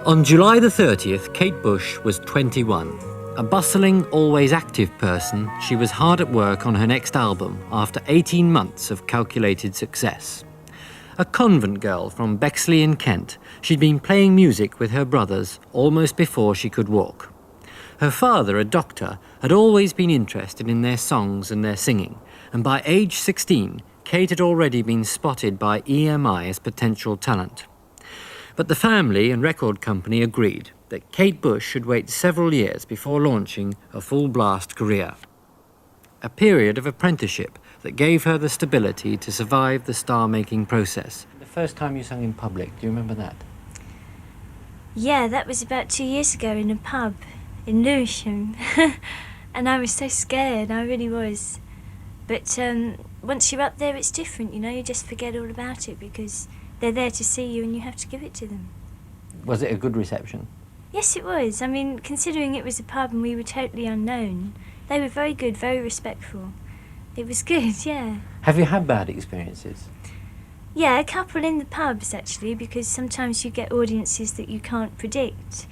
On July the 30th, Kate Bush was 21. A bustling, always active person, she was hard at work on her next album after 18 months of calculated success. A convent girl from Bexley in Kent, she'd been playing music with her brothers almost before she could walk. Her father, a doctor, had always been interested in their songs and their singing, and by age 16, Kate had already been spotted by EMI as potential talent. But the family and record company agreed that Kate Bush should wait several years before launching a full-blast career. A period of apprenticeship that gave her the stability to survive the star-making process. The first time you sang in public, do you remember that? Yeah, that was about 2 years ago in a pub in Lewisham. And I was so scared, I really was. But once you're up there, it's different, you know, you just forget all about it because they're there to see you and you have to give it to them. Was it a good reception? Yes, it was. I mean, considering it was a pub and we were totally unknown, they were very good, very respectful. It was good, yeah. Have you had bad experiences? Yeah, a couple in the pubs, actually, because sometimes you get audiences that you can't predict.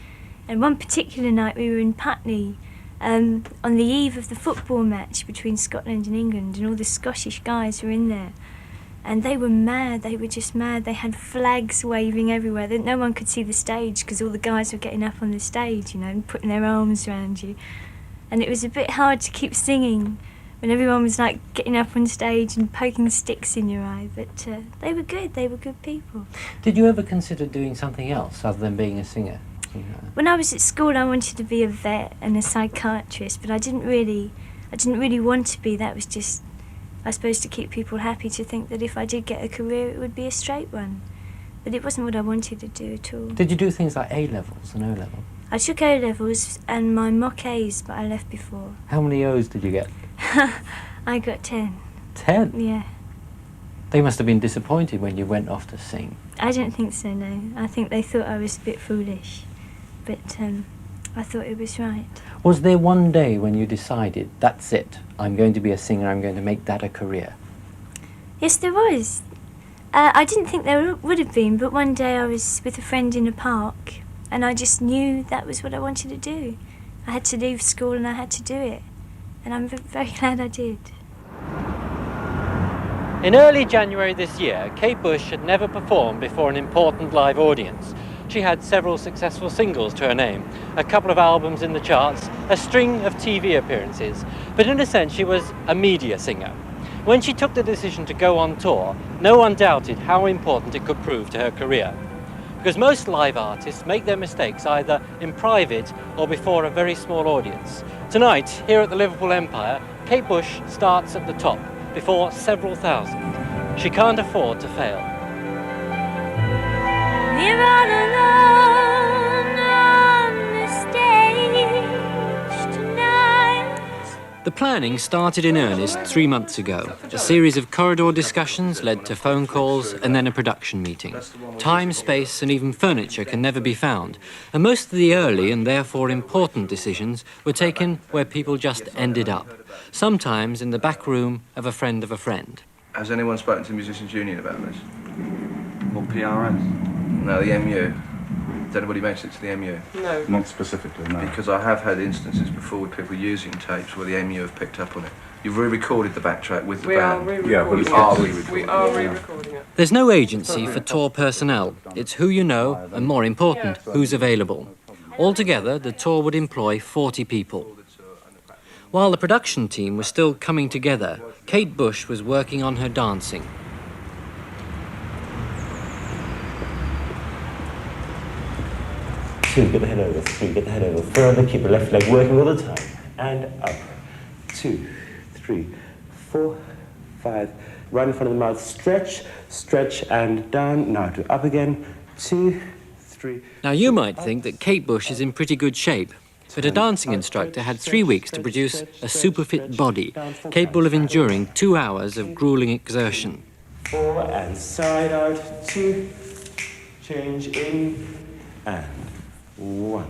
And one particular night we were in Putney, on the eve of the football match between Scotland and England, and all the Scottish guys were in there. And they were mad, they were just mad. They had flags waving everywhere. No one could see the stage because all the guys were getting up on the stage, you know, and putting their arms around you. And it was a bit hard to keep singing when everyone was like getting up on stage and poking sticks in your eye. But they were good people. Did you ever consider doing something else other than being a singer? When I was at school, I wanted to be a vet and a psychiatrist, but I didn't really want to be. That was just, I suppose, to keep people happy, to think that if I did get a career, it would be a straight one. But it wasn't what I wanted to do at all. Did you do things like A-levels and O-level? I took O-levels and my mock A's, but I left before. How many O's did you get? I got 10. 10? Yeah. They must have been disappointed when you went off to sing. I don't think so, no. I think they thought I was a bit foolish. But I thought it was right. Was there one day when you decided, that's it, I'm going to be a singer, I'm going to make that a career? Yes, there was. I didn't think there would have been, but one day I was with a friend in a park and I just knew that was what I wanted to do. I had to leave school and I had to do it. And I'm very glad I did. In early January this year, Kate Bush had never performed before an important live audience. She had several successful singles to her name, a couple of albums in the charts, a string of TV appearances, but in a sense she was a media singer. When she took the decision to go on tour, no one doubted how important it could prove to her career. Because most live artists make their mistakes either in private or before a very small audience. Tonight, here at the Liverpool Empire, Kate Bush starts at the top, before several thousand. She can't afford to fail. We're all alone on the stage tonight. The planning started in earnest 3 months ago. A series of corridor discussions led to phone calls and then a production meeting. Time, space and even furniture can never be found, and most of the early and therefore important decisions were taken where people just ended up, sometimes in the back room of a friend of a friend. Has anyone spoken to the Musicians Union about this? Or PRS? No, the MU. Did anybody mention it to the MU? No. Not specifically, no. Because I have had instances before with people using tapes where the MU have picked up on it. You've re-recorded the backtrack with the band. Yeah, but We are re-recording. We are re-recording it. There's no agency for tour personnel. It's who you know, and more important, who's available. Altogether, the tour would employ 40 people. While the production team was still coming together, Kate Bush was working on her dancing. Two, get the head over. Three, get the head over. Further, keep the left leg working all the time. And up. 2, 3, 4, 5. Right in front of the mouth. Stretch, stretch, and down. Now to up again. 2, 3. Now you might think that Kate Bush is in pretty good shape, but a dancing instructor had 3 weeks to produce a super-fit body, capable of enduring 2 hours of grueling exertion. 4, and side out. 2, change in, and 1.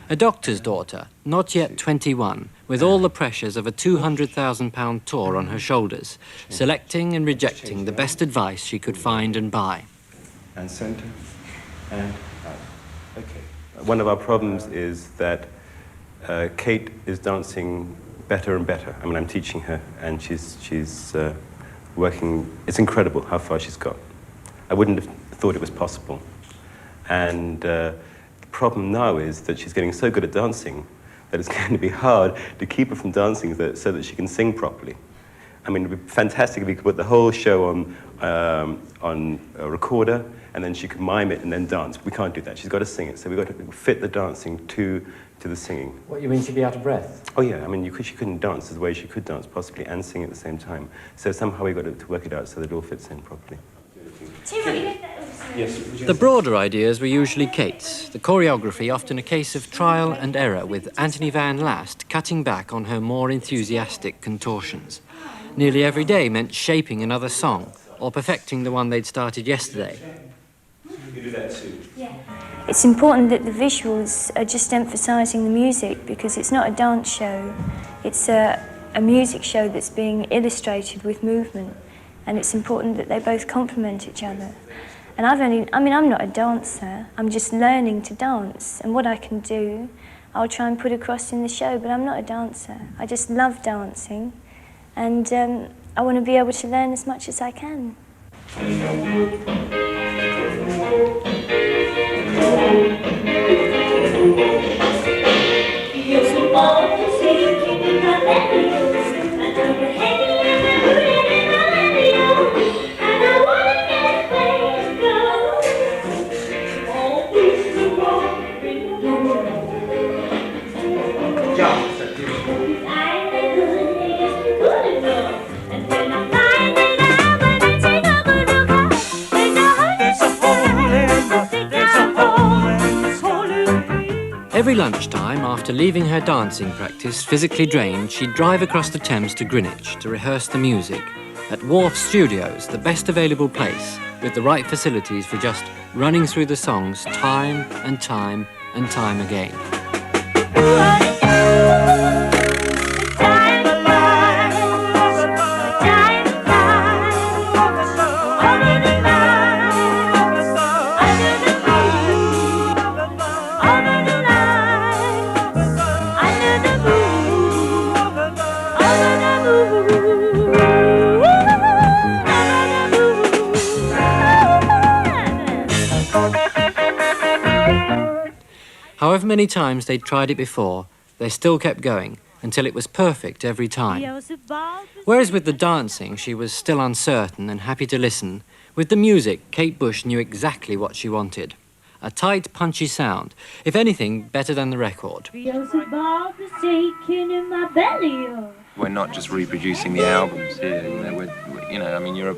A doctor's daughter, not yet 21, with all the pressures of a £200,000 tour on her shoulders, selecting and rejecting the best advice she could find and buy. And center, and out. Okay. one of our problems is that Kate is dancing better and better. I mean, I'm teaching her, and she's working. It's incredible how far she's got. I wouldn't have thought it was possible. And the problem now is that she's getting so good at dancing that it's going to be hard to keep her from dancing so that she can sing properly. I mean, it would be fantastic if we could put the whole show on a recorder, and then she could mime it and then dance. We can't do that. She's got to sing it, so we've got to fit the dancing to the singing. What, you mean she'd be out of breath? Oh yeah, I mean, she couldn't dance the way she could dance possibly and sing at the same time. So somehow we've got to work it out so that it all fits in properly. Yes. The broader ideas were usually Kate's, the choreography often a case of trial and error, with Anthony Van Laast cutting back on her more enthusiastic contortions. Nearly every day meant shaping another song or perfecting the one they'd started yesterday. You do that too. Yeah. It's important that the visuals are just emphasising the music, because it's not a dance show. It's a music show that's being illustrated with movement, and it's important that they both complement each other. And I'm not a dancer, I'm just learning to dance, and what I can do, I'll try and put across in the show, but I'm not a dancer. I just love dancing, and I want to be able to learn as much as I can. Every lunchtime, after leaving her dancing practice, physically drained, she'd drive across the Thames to Greenwich to rehearse the music. At Wharf Studios, the best available place, with the right facilities for just running through the songs time and time and time again. However many times they'd tried it before, they still kept going until it was perfect every time. Whereas with the dancing, she was still uncertain and happy to listen, with the music, Kate Bush knew exactly what she wanted. A tight, punchy sound, if anything, better than the record. We're not just reproducing the albums here,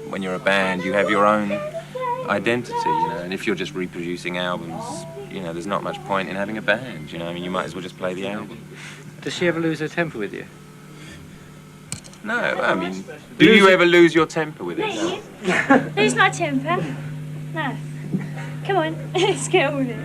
when you're a band, you have your own identity, and if you're just reproducing albums, there's not much point in having a band, you might as well just play the album. Does she ever lose her temper with you? No, do you ever lose your temper with it? Lose my temper? No. Come on, let's get on with it.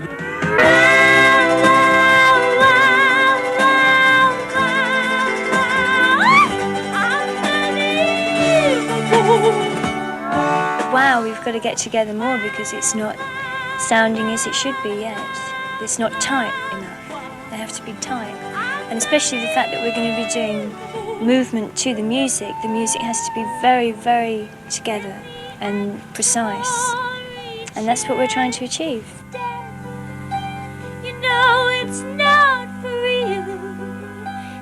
Wow, we've got to get together more because it's not sounding as it should be yet. It's not tight enough. They have to be tight. And especially the fact that we're going to be doing movement to the music has to be very, very together and precise. And that's what we're trying to achieve. It's not for real.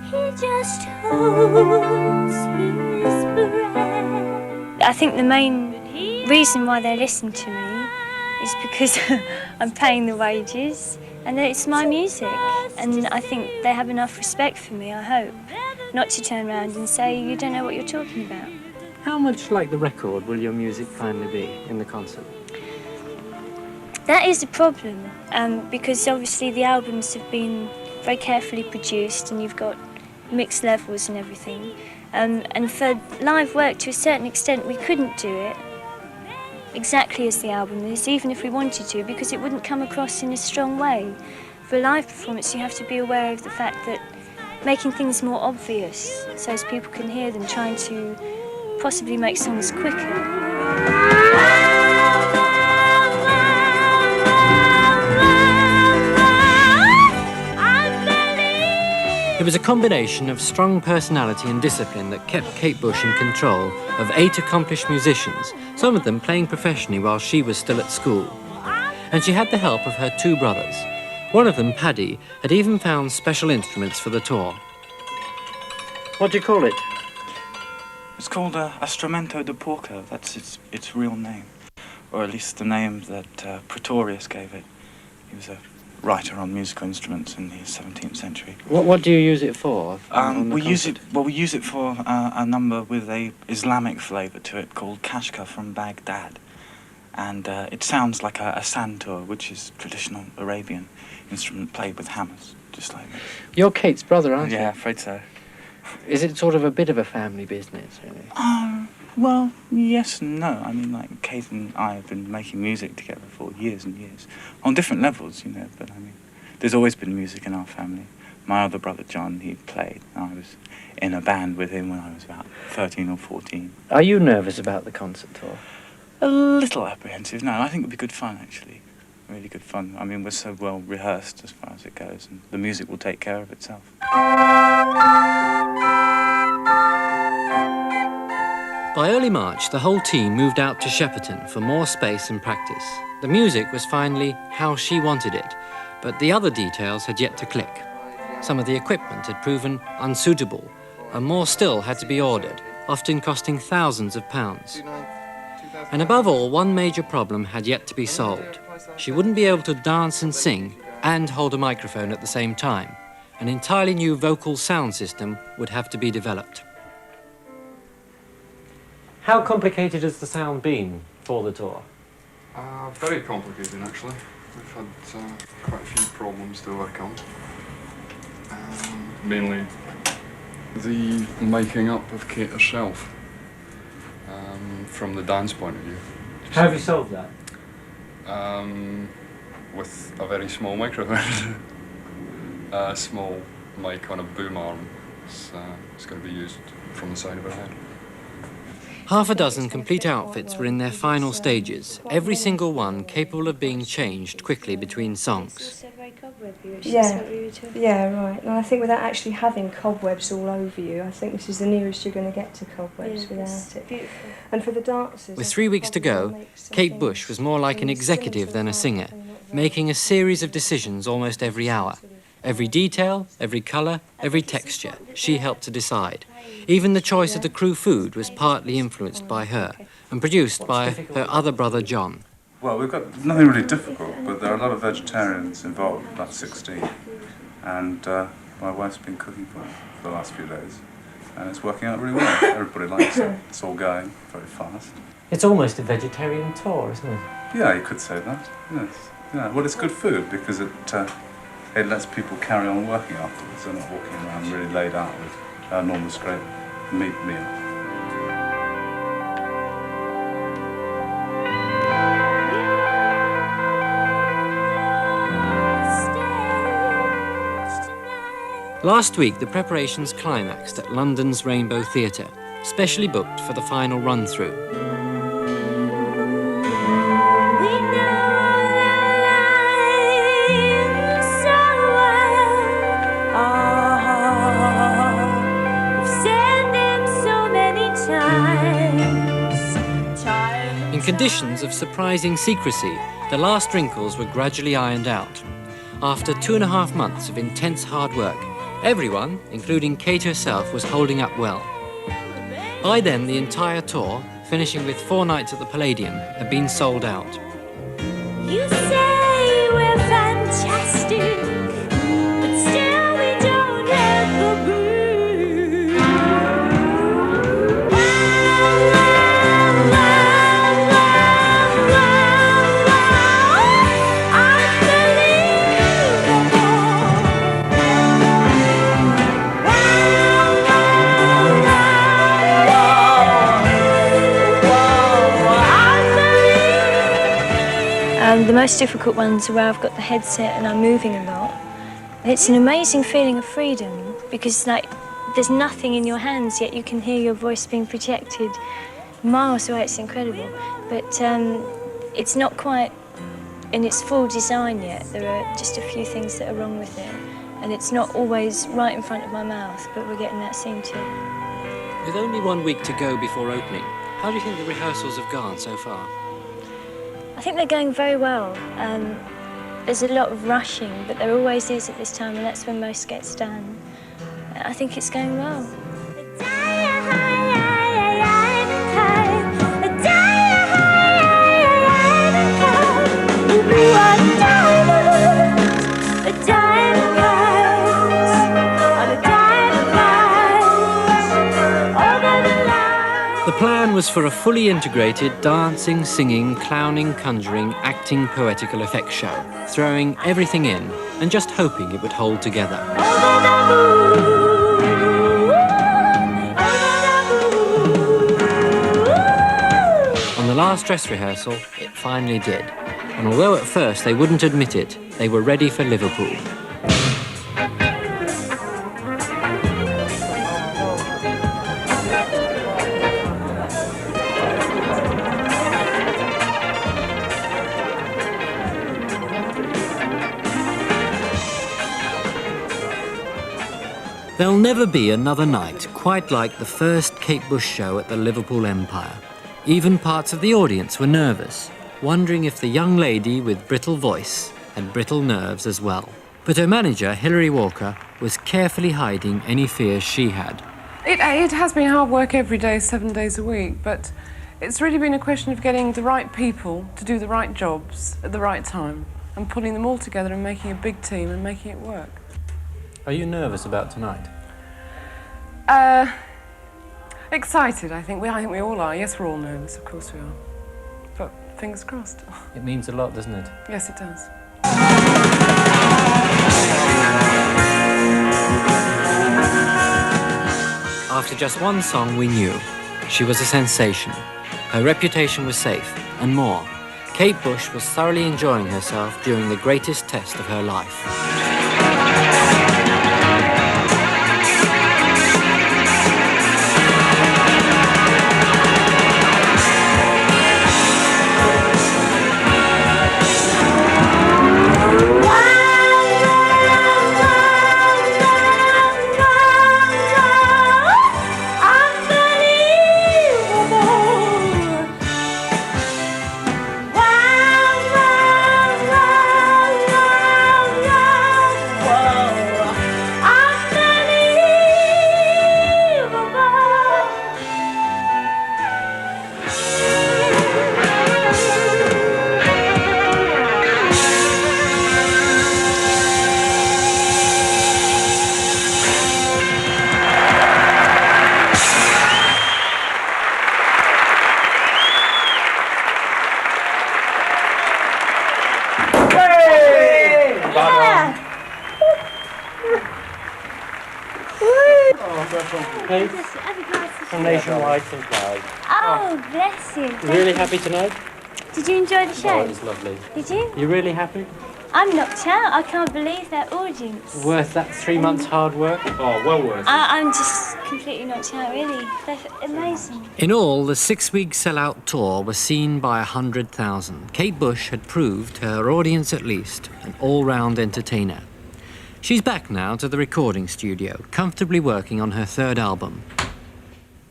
He just holds his breath. I think the main reason why they listen to me is because I'm paying the wages and that it's my music. And I think they have enough respect for me, I hope, not to turn around and say, you don't know what you're talking about. How much like the record will your music finally be in the concert? That is a problem, because obviously the albums have been very carefully produced and you've got mixed levels and everything. And for live work, to a certain extent, we couldn't do it exactly as the album is, even if we wanted to, because it wouldn't come across in a strong way. For a live performance, you have to be aware of the fact that making things more obvious so as people can hear them, trying to possibly make songs quicker. It was a combination of strong personality and discipline that kept Kate Bush in control of 8 accomplished musicians, some of them playing professionally while she was still at school. And she had the help of her 2 brothers. One of them, Paddy, had even found special instruments for the tour. What do you call it? It's called Strumento de Porco. That's its real name, or at least the name that Pretorius gave it. He was a writer on musical instruments in the 17th century. What do you use it for? We use it for a number with a Islamic flavour to it called kashka from Baghdad, and it sounds like a santur, which is traditional Arabian instrument played with hammers, just like this. You're Kate's brother, aren't you? Yeah, afraid so. Is it sort of a bit of a family business, really? Well, yes and no. I mean, like, Kate and I have been making music together for years and years, on different levels, you know, but I mean, there's always been music in our family. My other brother, John, he played, and I was in a band with him when I was about 13 or 14. Are you nervous about the concert tour? A little apprehensive. No, I think it'll be good fun, actually. Really good fun. I mean, we're so well rehearsed as far as it goes, and the music will take care of itself. By early March, the whole team moved out to Shepperton for more space and practice. The music was finally how she wanted it, but the other details had yet to click. Some of the equipment had proven unsuitable, and more still had to be ordered, often costing thousands of pounds. And above all, one major problem had yet to be solved. She wouldn't be able to dance and sing and hold a microphone at the same time. An entirely new vocal sound system would have to be developed. How complicated has the sound been for the tour? Very complicated, actually. We've had quite a few problems to overcome. Mainly the making up of Kate herself, from the dance point of view. How have you solved that? With a very small microphone. A small mic on a boom arm. It's going to be used from the side of her head. Half a dozen complete outfits were in their final stages, every single one capable of being changed quickly between songs. Yeah, right. And I think without actually having cobwebs all over you, I think this is the nearest you're going to get to cobwebs without it. Beautiful. And for the dancers... With 3 weeks to go, Kate Bush was more like an executive than a singer, making a series of decisions almost every hour. Every detail, every colour, every texture, she helped to decide. Even the choice of the crew food was partly influenced by her and produced by her other brother, John. Well, we've got nothing really difficult, but there are a lot of vegetarians involved, about 16. And my wife's been cooking for the last few days, and it's working out really well. Everybody likes it. It's all going very fast. It's almost a vegetarian tour, isn't it? Yeah, you could say that, yes. Yeah. Well, it's good food because it lets people carry on working afterwards. They're not walking around really laid out with a normal straight meat meal. Last week, the preparations climaxed at London's Rainbow Theatre, specially booked for the final run-through. In conditions of surprising secrecy, the last wrinkles were gradually ironed out. After 2.5 months of intense hard work, everyone, including Kate herself, was holding up well. By then, the entire tour, finishing with 4 nights at the Palladium, had been sold out. You say we're fantastic, but still we don't have the groove. The most difficult ones are where I've got the headset and I'm moving a lot. It's an amazing feeling of freedom because there's nothing in your hands yet you can hear your voice being projected miles away. It's incredible, but it's not quite in its full design yet. There are just a few things that are wrong with it, and it's not always right in front of my mouth, but we're getting that scene too. With only 1 week to go before opening, how do you think the rehearsals have gone so far? I think they're going very well. There's a lot of rushing, but there always is at this time, and that's when most gets done. I think it's going well. The plan was for a fully integrated dancing, singing, clowning, conjuring, acting, poetical effects show, throwing everything in and just hoping it would hold together. On the last dress rehearsal, it finally did. And although at first they wouldn't admit it, they were ready for Liverpool. There'll never be another night quite like the first Kate Bush show at the Liverpool Empire. Even parts of the audience were nervous, wondering if the young lady with brittle voice had brittle nerves as well. But her manager, Hilary Walker, was carefully hiding any fears she had. It has been hard work every day, 7 days a week, but it's really been a question of getting the right people to do the right jobs at the right time and pulling them all together and making a big team and making it work. Are you nervous about tonight? Excited, I think we all are. Yes, we're all nervous, of course we are. But fingers crossed. It means a lot, doesn't it? Yes, it does. After just one song, we knew. She was a sensation. Her reputation was safe, and more. Kate Bush was thoroughly enjoying herself during the greatest test of her life. From Nationwide Supply. Oh, bless you. Really happy tonight? Did you enjoy the show? Oh, it was lovely. Did you? You really happy? I'm knocked out. I can't believe that audience. Worth that 3 months hard work? Oh, well worth it. I'm just completely knocked out, really. They're amazing. In all, the 6-week sellout tour was seen by 100,000. Kate Bush had proved, to her audience at least, an all-round entertainer. She's back now to the recording studio, comfortably working on her 3rd album.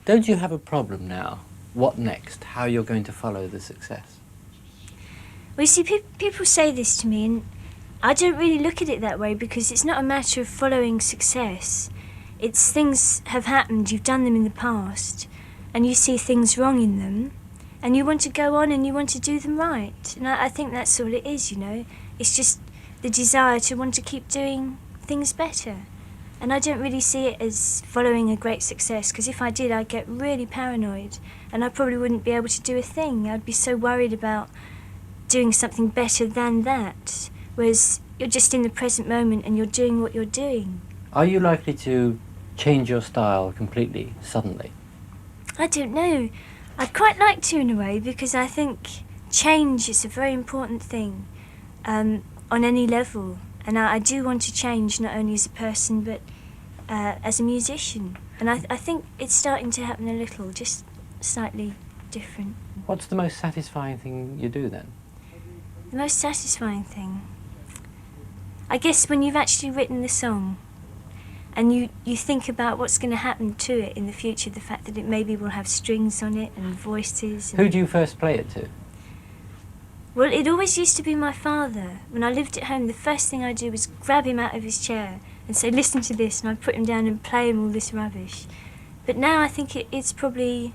Don't you have a problem now? What next? How you're going to follow the success? Well, you see, people say this to me, and I don't really look at it that way because it's not a matter of following success. It's things have happened, you've done them in the past, and you see things wrong in them, and you want to go on and you want to do them right. And I think that's all it is, you know. It's just the desire to want to keep doing things better. And I don't really see it as following a great success, because if I did, I'd get really paranoid, and I probably wouldn't be able to do a thing. I'd be so worried about doing something better than that, whereas you're just in the present moment and you're doing what you're doing. Are you likely to change your style completely, suddenly? I don't know. I'd quite like to in a way, because I think change is a very important thing on any level. And I do want to change, not only as a person, but as a musician. And I think it's starting to happen a little, just slightly different. What's the most satisfying thing you do then? The most satisfying thing? I guess when you've actually written the song and you think about what's going to happen to it in the future, the fact that it maybe will have strings on it and voices. Who do you first play it to? Well, it always used to be my father. When I lived at home, the first thing I'd do was grab him out of his chair and say, listen to this, and I'd put him down and play him all this rubbish. But now I think it's probably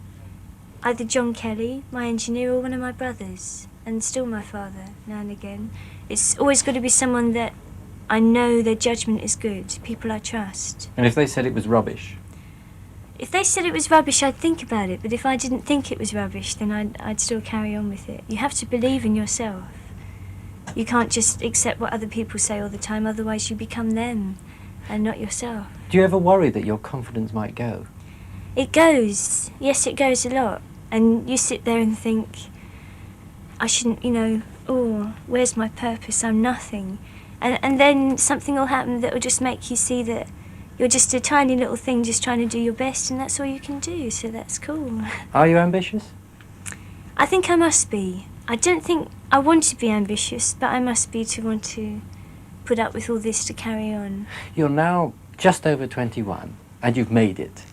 either John Kelly, my engineer, or one of my brothers, and still my father, now and again. It's always got to be someone that I know their judgment is good, people I trust. And if they said it was rubbish? If they said it was rubbish, I'd think about it, but if I didn't think it was rubbish, then I'd still carry on with it. You have to believe in yourself. You can't just accept what other people say all the time, otherwise you become them and not yourself. Do you ever worry that your confidence might go? It goes. Yes, it goes a lot. And you sit there and think, I shouldn't, oh, where's my purpose? I'm nothing. And then something will happen that will just make you see that you're just a tiny little thing just trying to do your best, and that's all you can do, so that's cool. Are you ambitious? I think I must be. I don't think I want to be ambitious, but I must be to want to put up with all this to carry on. You're now just over 21, and you've made it.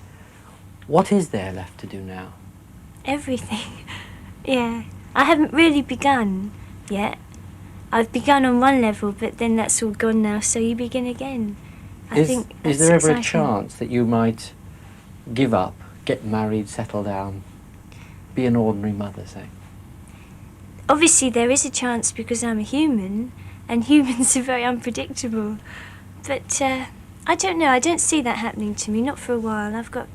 What is there left to do now? Everything. Yeah. I haven't really begun yet. I've begun on one level, but then that's all gone now, so you begin again. Is there ever a chance that you might give up, get married, settle down, be an ordinary mother, say? Obviously there is a chance because I'm a human, and humans are very unpredictable. But I don't know, I don't see that happening to me, not for a while. I've got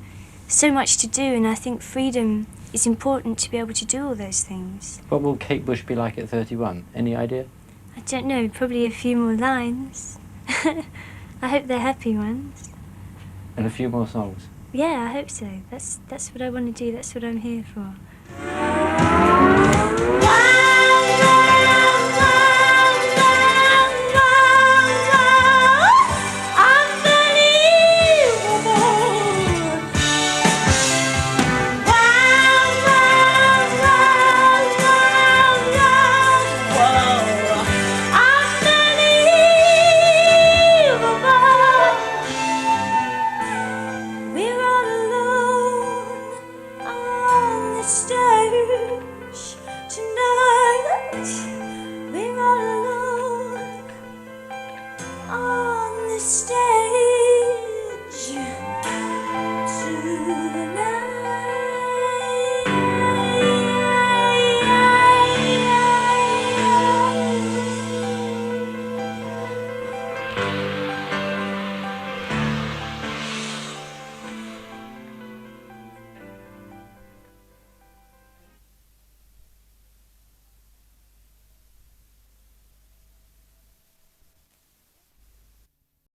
so much to do, and I think freedom is important to be able to do all those things. What will Kate Bush be like at 31? Any idea? I don't know, probably a few more lines. I hope they're happy ones. And a few more songs? Yeah, I hope so. That's what I want to do, that's what I'm here for.